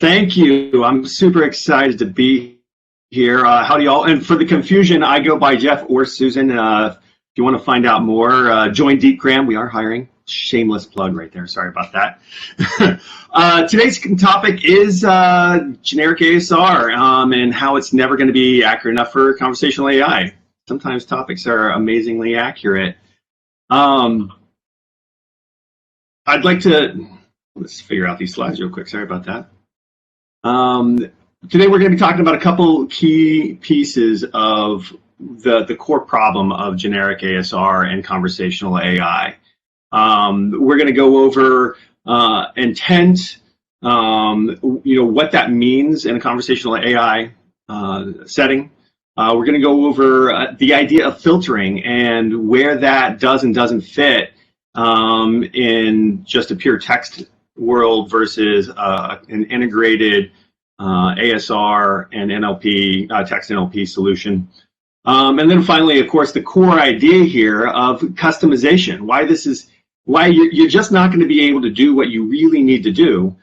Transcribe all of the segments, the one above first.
Thank you. I'm super excited to be here. How do y'all? And for the confusion, I go by Jeff or Susan. If you want to find out more, join DeepGram. We are hiring. Shameless plug right there. Sorry about that. Today's topic is generic ASR and how it's never going to be accurate enough for conversational AI. Sometimes topics are amazingly accurate. I'd like to, let's figure out these slides real quick. Sorry about that. Today we're going to be talking about a couple key pieces of the core problem of generic ASR and conversational AI. We're going to go over intent, what that means in a conversational AI setting. We're going to go over the idea of filtering and where that does and doesn't fit in just a pure text world versus an integrated ASR and NLP, text NLP solution. And then finally, of course, the core idea here of customization, why you're just not going to be able to do what you really need to do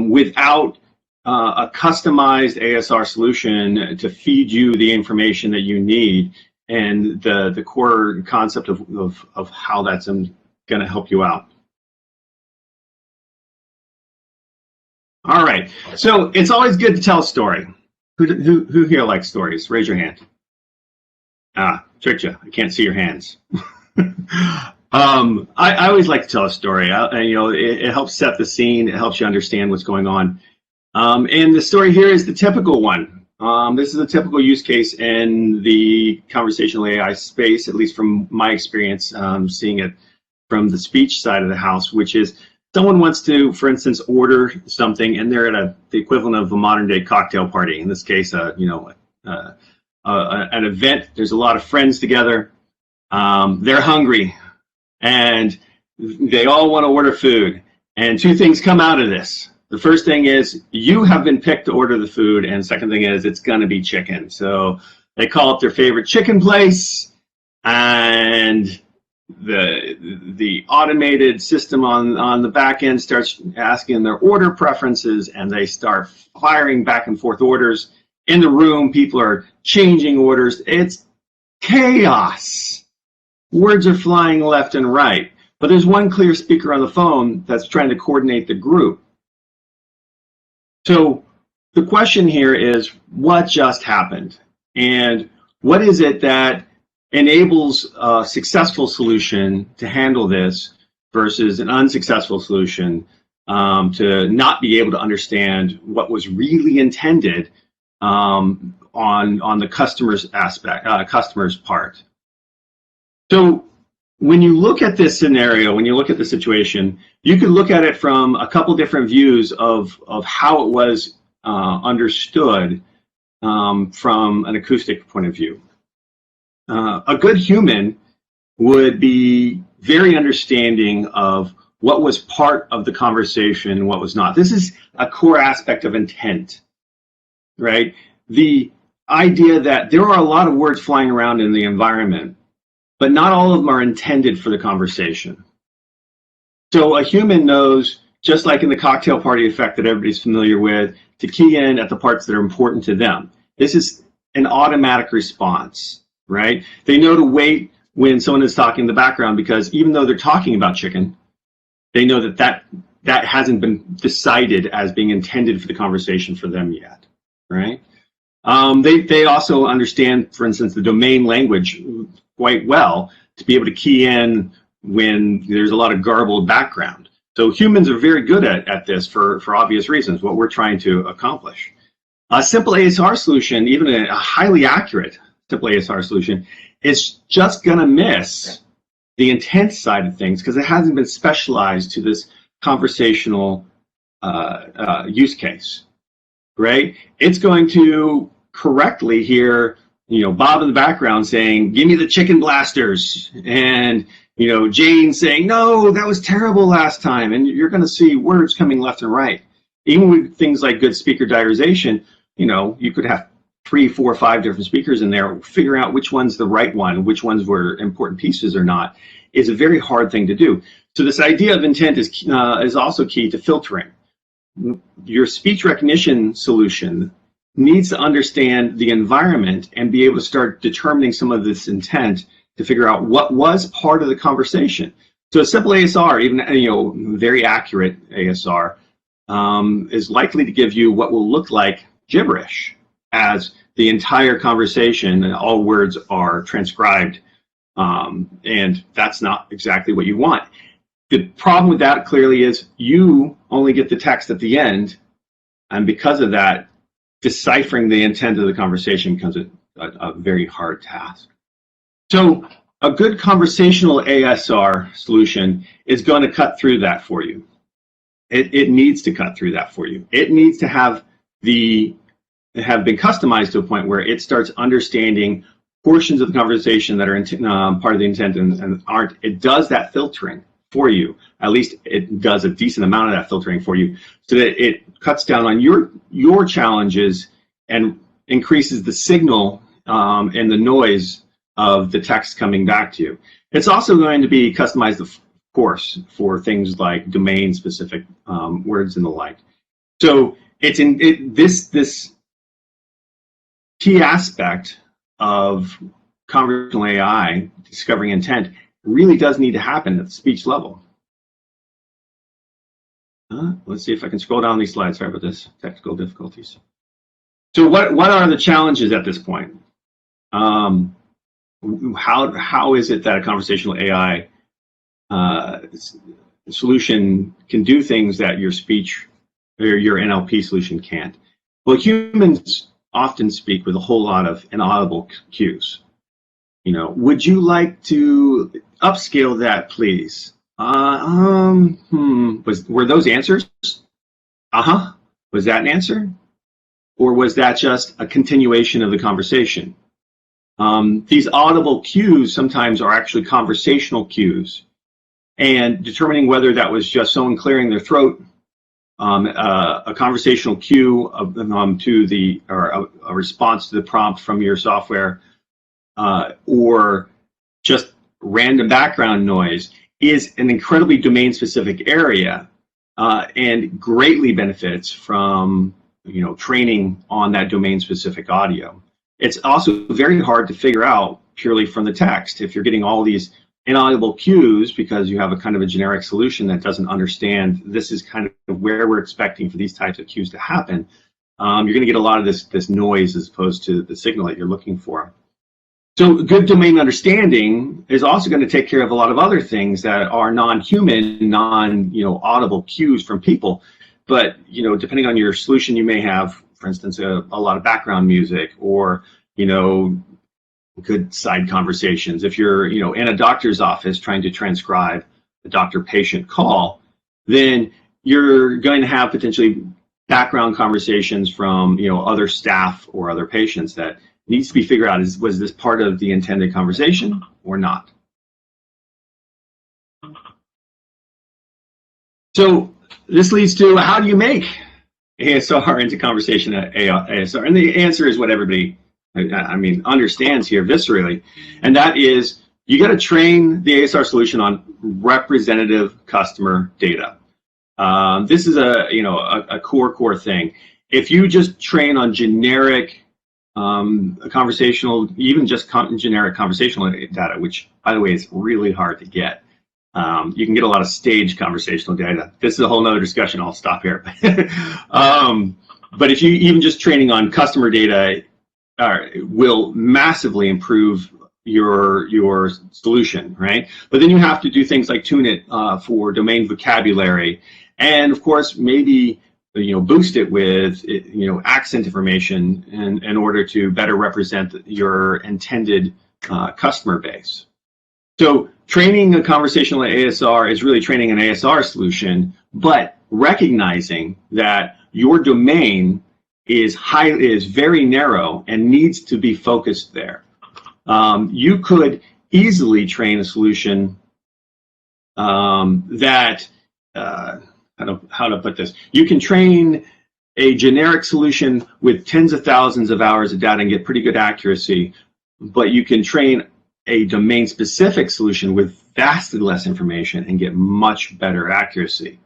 without a customized ASR solution to feed you the information that you need, and the core concept of how that's going to help you out. All right, so it's always good to tell a story. Who here likes stories? Raise your hand. Ah, tricked you. I can't see your hands. I always like to tell a story. It helps set the scene. It helps you understand what's going on. And the story here is the typical one. This is a typical use case in the conversational AI space, at least from my experience, seeing it from the speech side of the house, which is someone wants to, for instance, order something, and they're at the equivalent of a modern-day cocktail party. In this case, an event. There's a lot of friends together. They're hungry, and they all want to order food. And two things come out of this. The first thing is you have been picked to order the food, and second thing is it's going to be chicken. So they call up their favorite chicken place, and the automated system on the back end starts asking their order preferences, and they start firing back and forth orders. In the room, people are changing orders. It's chaos. Words are flying left and right, but there's one clear speaker on the phone that's trying to coordinate the group. So the question here is, what just happened? And what is it that enables a successful solution to handle this versus an unsuccessful solution to not be able to understand what was really intended on the customer's customer's part? So when you look at this scenario, when you look at the situation, you could look at it from a couple different views of how it was understood from an acoustic point of view. A good human would be very understanding of what was part of the conversation and what was not. This is a core aspect of intent, right? The idea that there are a lot of words flying around in the environment, but not all of them are intended for the conversation. So a human knows, just like in the cocktail party effect that everybody's familiar with, to key in at the parts that are important to them. This is an automatic response, right? They know to wait when someone is talking in the background, because even though they're talking about chicken, they know that hasn't been decided as being intended for the conversation for them yet, right? They also understand, for instance, the domain language quite well to be able to key in when there's a lot of garbled background. So humans are very good at this for obvious reasons, what we're trying to accomplish. A simple ASR solution, even a highly accurate simple ASR solution, is just going to miss the intent side of things because it hasn't been specialized to this conversational use case, right? It's going to correctly hear, Bob in the background saying, "Give me the chicken blasters," and Jane saying, "No, that was terrible last time," and you're going to see words coming left and right. Even with things like good speaker diarization, you could have 3, 4, 5 different speakers in there. Figuring out which one's the right one, which ones were important pieces or not, is a very hard thing to do. So this idea of intent is also key to filtering. your speech recognition solution needs to understand the environment and be able to start determining some of this intent to figure out what was part of the conversation. So a simple ASR, even very accurate ASR, is likely to give you what will look like gibberish, as the entire conversation and all words are transcribed, and that's not exactly what you want. The problem with that clearly is you only get the text at the end, and because of that, deciphering the intent of the conversation becomes a very hard task. So a good conversational ASR solution is going to cut through that for you. It needs to cut through that for you. It needs to have been customized to a point where it starts understanding portions of the conversation that are part of the intent and aren't. It does that filtering for you. At least it does a decent amount of that filtering for you, so that it cuts down on your challenges and increases the signal and the noise of the text coming back to you. It's also going to be customized, of course, for things like domain-specific words and the like. So it's this key aspect of conversational AI discovering intent really does need to happen at the speech level. Let's see if I can scroll down these slides. Sorry about this, technical difficulties. So what are the challenges at this point? How is it that a conversational AI solution can do things that your speech or your NLP solution can't? Well, humans often speak with a whole lot of inaudible cues. Would you like to upscale that, please? Were those answers? Was that an answer? Or was that just a continuation of the conversation? These audible cues sometimes are actually conversational cues, and determining whether that was just someone clearing their throat, a conversational cue or a response to the prompt from your software, or just random background noise, is an incredibly domain-specific area, and greatly benefits from training on that domain-specific audio. It's also very hard to figure out purely from the text if you're getting all these inaudible cues because you have a kind of a generic solution that doesn't understand this is kind of where we're expecting for these types of cues to happen. You're going to get a lot of this noise as opposed to the signal that you're looking for. So good domain understanding is also going to take care of a lot of other things that are non-human, audible cues from people. But depending on your solution, you may have, for instance, a lot of background music, or good side conversations. If you're in a doctor's office trying to transcribe a doctor-patient call, then you're going to have potentially background conversations from other staff or other patients that needs to be figured out. Was this part of the intended conversation or not? So this leads to, how do you make ASR into conversation ASR? And the answer is what everybody understands here viscerally, and that is you got to train the ASR solution on representative customer data. This is a core thing. If you just train on generic conversational, even just generic conversational data, which by the way is really hard to get. You can get a lot of staged conversational data. This is a whole nother discussion. I'll stop here. But if you even just training on customer data will massively improve your solution, right? But then you have to do things like tune it for domain vocabulary, and of course maybe boost it with accent information in order to better represent your intended customer base. So training a conversational ASR is really training an ASR solution, but recognizing that your domain is very narrow and needs to be focused there. You could easily train a solution that how to put this? You can train a generic solution with tens of thousands of hours of data and get pretty good accuracy, but you can train a domain-specific solution with vastly less information and get much better accuracy.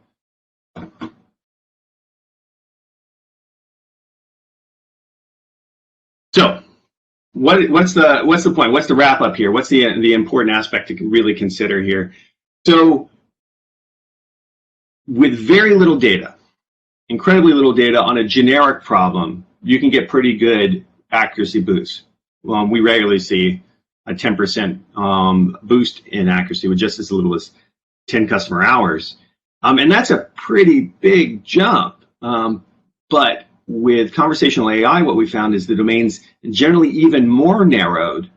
what's the point? What's the wrap up here? What's the important aspect to really consider here? So with very little data, incredibly little data on a generic problem, you can get pretty good accuracy boosts. We regularly see a 10% boost in accuracy with just as little as 10 customer hours. And that's a pretty big jump. But with conversational AI, what we found is the domain's generally even more narrowed,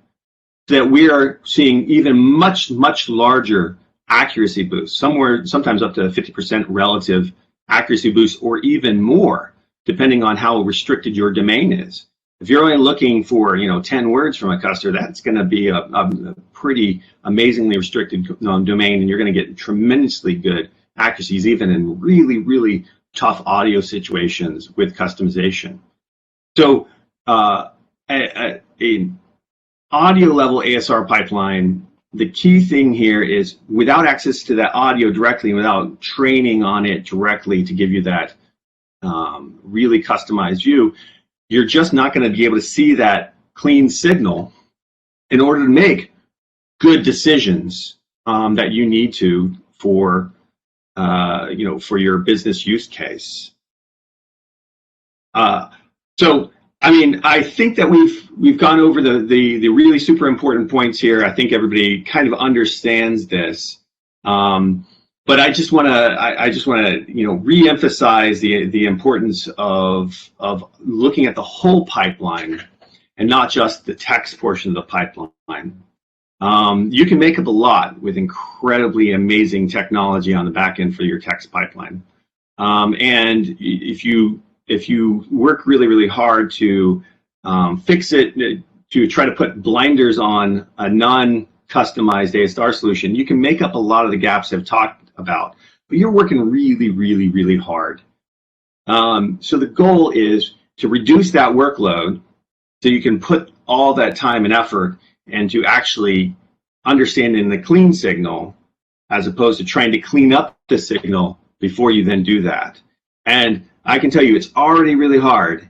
that we are seeing even much larger accuracy boosts, sometimes up to 50% relative accuracy boosts, or even more, depending on how restricted your domain is. If you're only looking for 10 words from a customer, that's going to be a pretty amazingly restricted domain, and you're going to get tremendously good accuracies, even in really tough audio situations with customization. So an audio level ASR pipeline, the key thing here is without access to that audio directly, without training on it directly to give you that really customized view, you're just not going to be able to see that clean signal in order to make good decisions that you need to for your business use case. So I mean, I think that we've gone over the really super important points here. I think everybody kind of understands this, but I just want to re-emphasize the importance of looking at the whole pipeline and not just the text portion of the pipeline. You can make up a lot with incredibly amazing technology on the back end for your text pipeline, and if you work really hard to fix it, to try to put blinders on a non-customized ASR solution, you can make up a lot of the gaps I've talked about, but you're working really hard. So the goal is to reduce that workload so you can put all that time and effort into actually understanding the clean signal, as opposed to trying to clean up the signal before you then do that. And I can tell you, it's already really hard.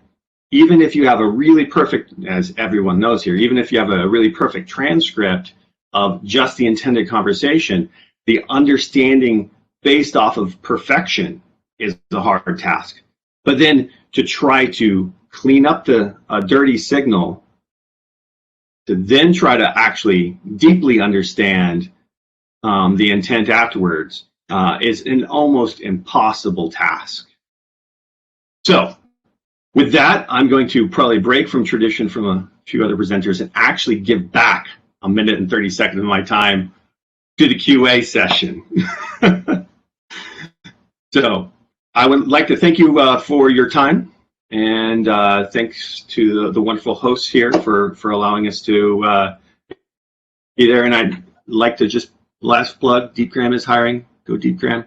Even if you have a really perfect, as everyone knows here, even if you have a really perfect transcript of just the intended conversation, the understanding based off of perfection is a hard task. But then to try to clean up the dirty signal, to then try to actually deeply understand the intent afterwards is an almost impossible task. So with that, I'm going to probably break from tradition from a few other presenters and actually give back 1 minute and 30 seconds of my time to the QA session. So I would like to thank you for your time, and thanks to the wonderful hosts here for allowing us to be there. And I'd like to just last plug, DeepGram is hiring. Go DeepGram.